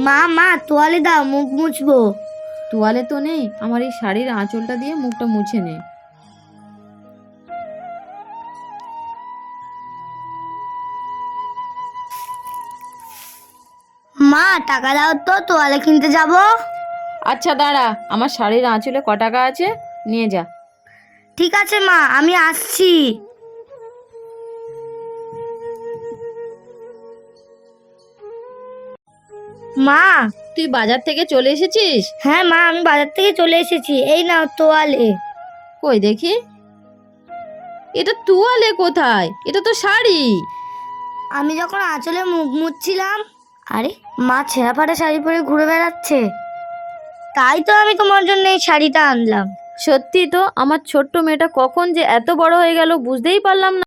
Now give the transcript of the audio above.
মা মা তোয়ালে দাও, মুখ মুছবো। তোয়ালে তো নেই, আমার এই শাড়ির আঁচলটা দিয়ে মুখটা মুছে নে। মা টাকা দাও তো, তোয়ালে কিনতে যাব। আচ্ছা দাঁড়া, আমার শাড়ির আঁচলে ক টাকা আছে, নিয়ে যা। ঠিক আছে মা, আমি আসছি। মা। তুই বাজার থেকে চলে এসেছিস? হ্যাঁ মা, আমি বাজার থেকে চলে এসেছি। এই নাও তোয়ালে। কই দেখি, এটা তোয়ালে কোথায়? এটা তো শাড়ি। আমি যখন আঁচলে মুখ মুছছিলাম, আরে মা ছেঁড়া ফাটা শাড়ি পরে ঘুরে বেড়াচ্ছে, তাই তো আমি তোমার জন্য এই শাড়িটা আনলাম। সত্যি তো, আমার ছোট্ট মেয়েটা কখন যে এত বড় হয়ে গেল বুঝতেই পারলাম না।